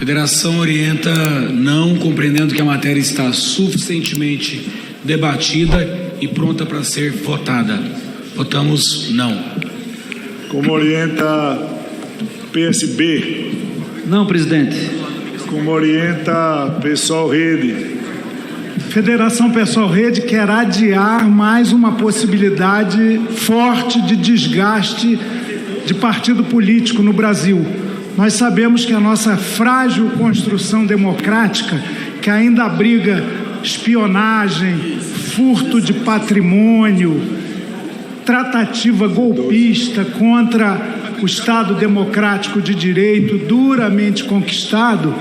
federação orienta não, compreendendo que a matéria está suficientemente debatida e pronta para ser votada. Votamos não. Como orienta PSB? Não, presidente. Como orienta PSOL Rede? Federação PSOL Rede quer adiar mais uma possibilidade forte de desgaste de partido político no Brasil. Nós sabemos que a nossa frágil construção democrática, que ainda abriga espionagem, furto de patrimônio, tratativa golpista contra o Estado democrático de direito duramente conquistado,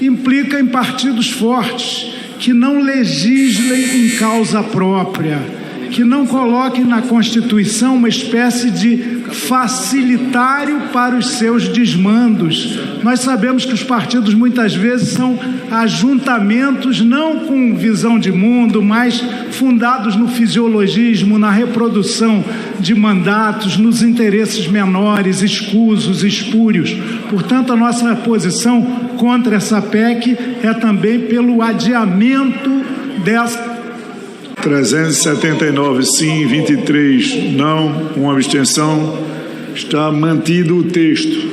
implica em partidos fortes que não legislem em causa própria, que não coloquem na Constituição uma espécie de facilitário para os seus desmandos. Nós sabemos que os partidos muitas vezes são ajuntamentos não com visão de mundo, mas fundados no fisiologismo, na reprodução de mandatos, nos interesses menores, escusos, espúrios. Portanto, a nossa posição contra essa PEC é também pelo adiamento dessa. 379 sim, 23 não, uma abstenção. Está mantido o texto.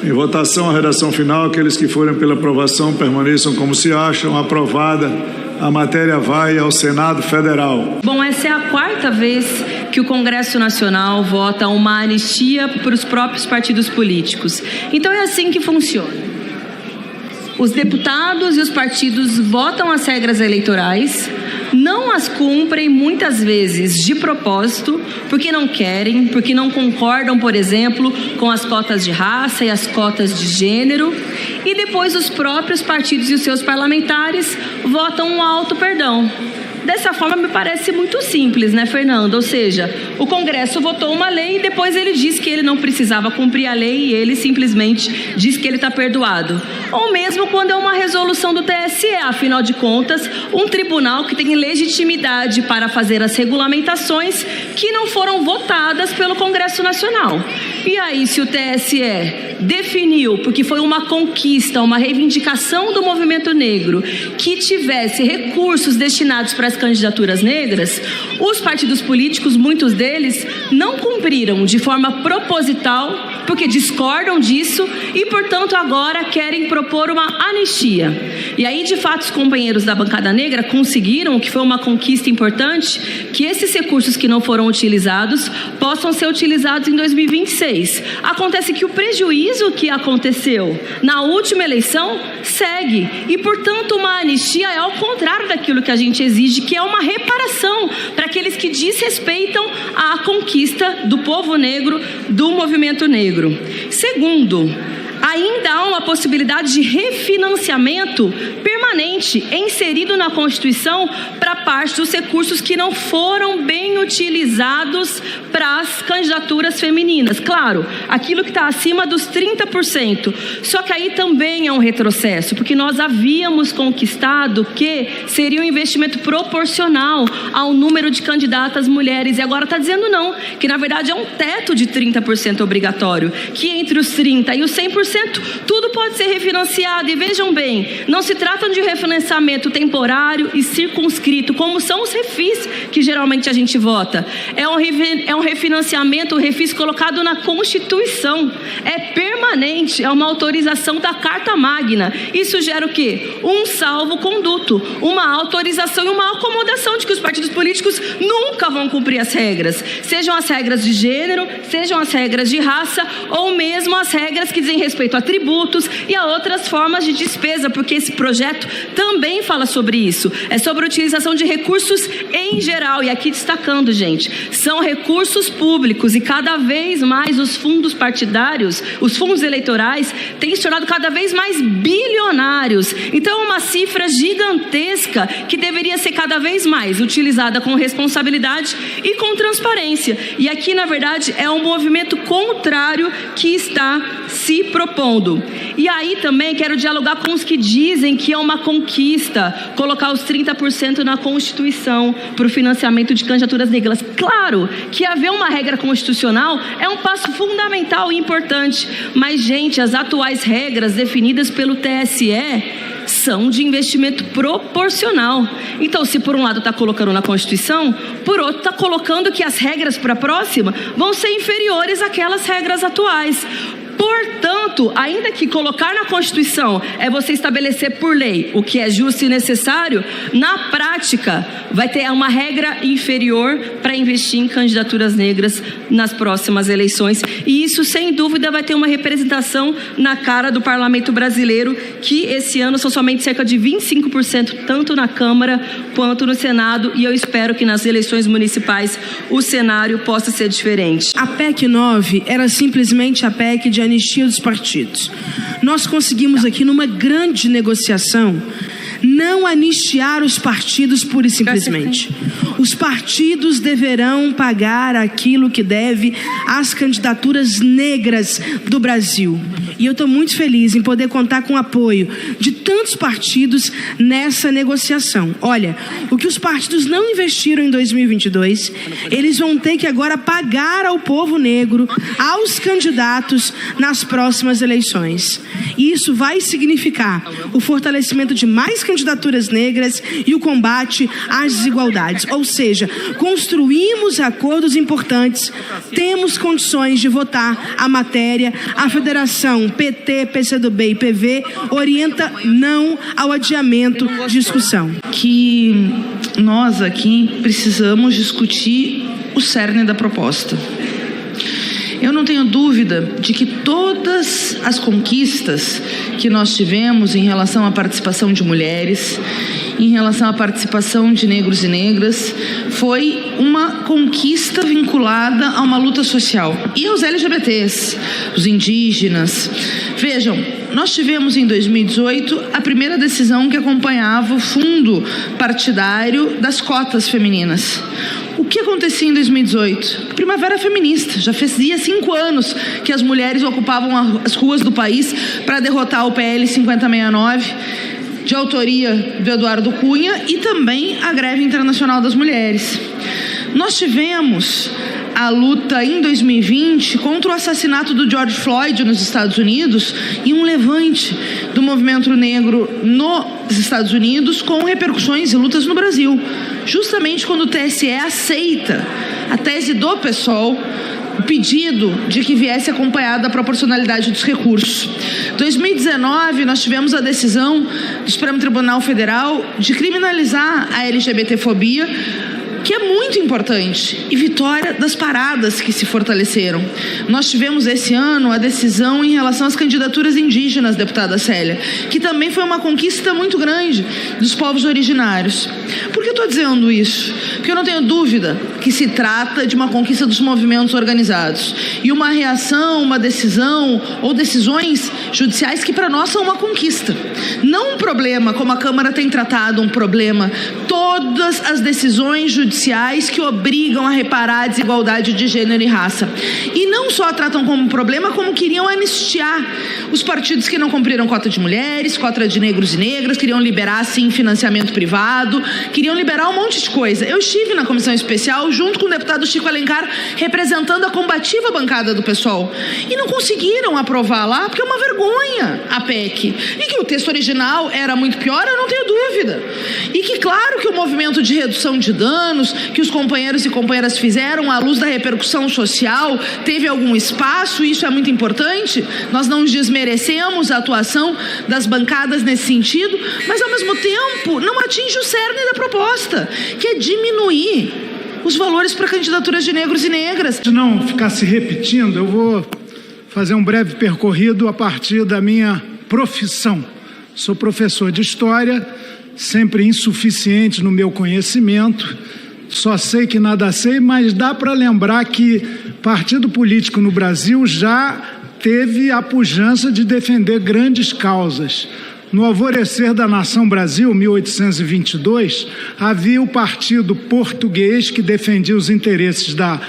Em votação, a redação final. Aqueles que forem pela aprovação permaneçam como se acham. Aprovada, a matéria vai ao Senado Federal. Bom, essa é a quarta vez que o Congresso Nacional vota uma anistia para os próprios partidos políticos. Então é assim que funciona. Os deputados e os partidos votam as regras eleitorais, não as cumprem muitas vezes de propósito, porque não querem, porque não concordam, por exemplo, com as cotas de raça e as cotas de gênero, e depois os próprios partidos e os seus parlamentares votam um alto perdão. Dessa forma, me parece muito simples, né, Fernando? Ou seja, o Congresso votou uma lei e depois ele diz que ele não precisava cumprir a lei e ele simplesmente diz que ele está perdoado. Ou mesmo quando é uma resolução do TSE, afinal de contas, um tribunal que tem legitimidade para fazer as regulamentações que não foram votadas pelo Congresso Nacional. E aí, se o TSE definiu, porque foi uma conquista, uma reivindicação do movimento negro, que tivesse recursos destinados para as candidaturas negras, os partidos políticos, muitos deles, não cumpriram de forma proposital, porque discordam disso e, portanto, agora querem propor uma anistia. E aí, de fato, os companheiros da bancada negra conseguiram, que foi uma conquista importante, que esses recursos que não foram utilizados possam ser utilizados em 2026. Acontece que o prejuízo que aconteceu na última eleição segue e, portanto, uma anistia é ao contrário daquilo que a gente exige, que é uma reparação para aqueles que desrespeitam a conquista do povo negro, do movimento negro. Segundo, ainda há uma possibilidade de refinanciamento permanente inserido na Constituição para parte dos recursos que não foram bem utilizados para as candidaturas femininas. Claro, aquilo que está acima dos 30%. Só que aí também é um retrocesso, porque nós havíamos conquistado que seria um investimento proporcional ao número de candidatas mulheres. E agora está dizendo não, que na verdade é um teto de 30% obrigatório, que entre os 30% e os 100%, tudo pode ser refinanciado. E vejam bem, não se trata de refinanciamento temporário e circunscrito, como são os refis que geralmente a gente vota. É um refinanciamento, o refis colocado na Constituição. É permanente, é uma autorização da Carta Magna. Isso gera o quê? Um salvo-conduto, uma autorização e uma acomodação de que os partidos políticos nunca vão cumprir as regras. Sejam as regras de gênero, sejam as regras de raça, ou mesmo as regras que dizem respeito a tributos e a outras formas de despesa, porque esse projeto também fala sobre isso. É sobre a utilização de recursos em geral, e aqui destacando, gente, são recursos públicos e cada vez mais os fundos partidários, os fundos eleitorais, têm se tornado cada vez mais bilionários. Então é uma cifra gigantesca que deveria ser cada vez mais utilizada com responsabilidade e com transparência. E aqui, na verdade, é um movimento contrário que está se propondo. E aí também quero dialogar com os que dizem que é uma conquista colocar os 30% na Constituição para o financiamento de candidaturas negras. Claro que haver uma regra constitucional é um passo fundamental e importante, mas, gente, as atuais regras definidas pelo TSE são de investimento proporcional. Então, se por um lado está colocando na Constituição, por outro está colocando que as regras para a próxima vão ser inferiores àquelas regras atuais. Portanto, ainda que colocar na Constituição é você estabelecer por lei o que é justo e necessário, na prática vai ter uma regra inferior para investir em candidaturas negras nas próximas eleições. E isso, sem dúvida, vai ter uma representação na cara do Parlamento brasileiro, que esse ano são somente cerca de 25%, tanto na Câmara quanto no Senado, e eu espero que nas eleições municipais o cenário possa ser diferente. A PEC 9 era simplesmente a PEC de anistia dos partidos. Nós conseguimos aqui, numa grande negociação, não anistiar os partidos pura e simplesmente. Os partidos deverão pagar aquilo que deve às candidaturas negras do Brasil. E eu estou muito feliz em poder contar com o apoio de tantos partidos nessa negociação. Olha, o que os partidos não investiram em 2022, eles vão ter que agora pagar ao povo negro, aos candidatos, nas próximas eleições. E isso vai significar o fortalecimento de mais candidaturas negras e o combate às desigualdades. Ou seja, construímos acordos importantes, temos condições de votar a matéria. A Federação, PT, PCdoB e PV orienta não ao adiamento de discussão. Que nós aqui precisamos discutir o cerne da proposta. Eu não tenho dúvida de que todas as conquistas que nós tivemos em relação à participação de mulheres, em relação à participação de negros e negras, foi uma conquista vinculada a uma luta social. E aos LGBTs, os indígenas. Vejam, nós tivemos em 2018 a primeira decisão que acompanhava o fundo partidário das cotas femininas. O que acontecia em 2018? Primavera Feminista. Já fazia 5 anos que as mulheres ocupavam as ruas do país para derrotar o PL 5069, de autoria do Eduardo Cunha, e também a Greve Internacional das Mulheres. Nós tivemos a luta em 2020 contra o assassinato do George Floyd nos Estados Unidos e um levante do movimento negro nos Estados Unidos com repercussões e lutas no Brasil. Justamente quando o TSE aceita a tese do PSOL, o pedido de que viesse acompanhado da proporcionalidade dos recursos. Em 2019, nós tivemos a decisão do Supremo Tribunal Federal de criminalizar a LGBTfobia, que é muito importante, e vitória das paradas que se fortaleceram. Nós tivemos esse ano a decisão em relação às candidaturas indígenas, deputada Célia, que também foi uma conquista muito grande dos povos originários. Por que eu estou dizendo isso? Porque eu não tenho dúvida que se trata de uma conquista dos movimentos organizados e uma reação, uma decisão ou decisões judiciais que para nós são uma conquista. Não um problema, como a Câmara tem tratado um problema, todas as decisões judiciais que obrigam a reparar a desigualdade de gênero e raça. E não só tratam como um problema, como queriam anistiar os partidos que não cumpriram cota de mulheres, cota de negros e negras, queriam liberar, sim, financiamento privado, queriam liberar um monte de coisa. Eu estive na comissão especial junto com o deputado Chico Alencar, representando a combativa bancada do PSOL. E não conseguiram aprovar lá, porque é uma vergonha a PEC. E que o texto original era muito pior, eu não tenho dúvida. E que, claro, que o movimento de redução de danos que os companheiros e companheiras fizeram à luz da repercussão social teve algum espaço, e isso é muito importante. Nós não desmerecemos a atuação das bancadas nesse sentido, mas ao mesmo tempo não atinge o cerne da proposta, que é diminuir os valores para candidaturas de negros e negras. Se não ficar se repetindo, eu vou fazer um breve percorrido a partir da minha profissão. Sou professor de História, sempre insuficiente no meu conhecimento, só sei que nada sei, mas dá para lembrar que partido político no Brasil já teve a pujança de defender grandes causas. No alvorecer da Nação Brasil, 1822, havia o Partido Português, que defendia os interesses da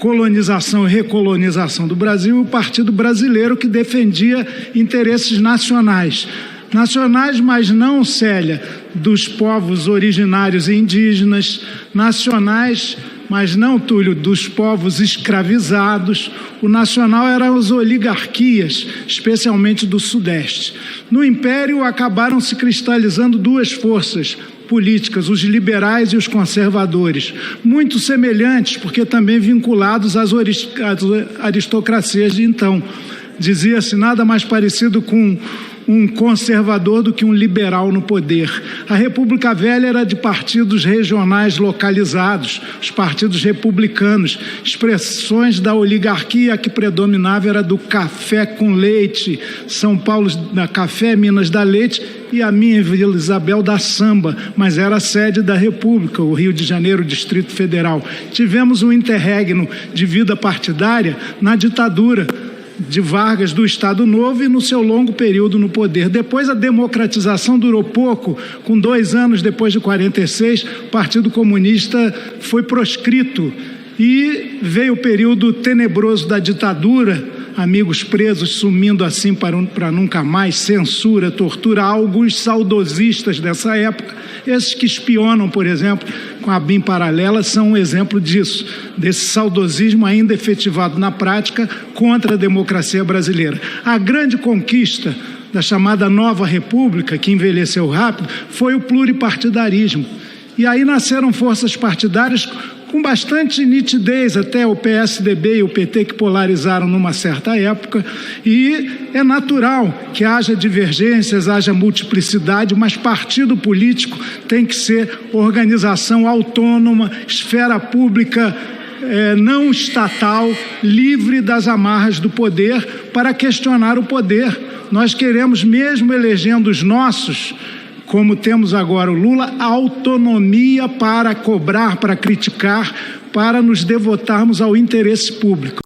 colonização e recolonização do Brasil, e o Partido Brasileiro, que defendia interesses nacionais. Nacionais, mas não, Célia, dos povos originários e indígenas, nacionais, mas não, Túlio, dos povos escravizados. O nacional eram as oligarquias, especialmente do Sudeste. No Império acabaram se cristalizando duas forças políticas, os liberais e os conservadores, muito semelhantes, porque também vinculados às aristocracias de então. Dizia-se nada mais parecido com um conservador do que um liberal no poder. A República Velha era de partidos regionais localizados, os partidos republicanos, expressões da oligarquia que predominava era do café com leite, São Paulo da café, Minas da leite, e a minha Vila Isabel da samba, mas era a sede da República, o Rio de Janeiro, Distrito Federal. Tivemos um interregno de vida partidária na ditadura de Vargas do Estado Novo e no seu longo período no poder. Depois a democratização durou pouco, com 2 anos depois de 46, o Partido Comunista foi proscrito e veio o período tenebroso da ditadura, amigos presos sumindo assim para nunca mais, censura, tortura, alguns saudosistas dessa época, esses que espionam, por exemplo, com a BIM paralela, são um exemplo disso, desse saudosismo ainda efetivado na prática contra a democracia brasileira. A grande conquista da chamada Nova República, que envelheceu rápido, foi o pluripartidarismo. E aí nasceram forças partidárias com bastante nitidez, até o PSDB e o PT, que polarizaram numa certa época, e é natural que haja divergências, haja multiplicidade, mas partido político tem que ser organização autônoma, esfera pública não estatal, livre das amarras do poder, para questionar o poder. Nós queremos, mesmo elegendo os nossos, como temos agora o Lula, autonomia para cobrar, para criticar, para nos devotarmos ao interesse público.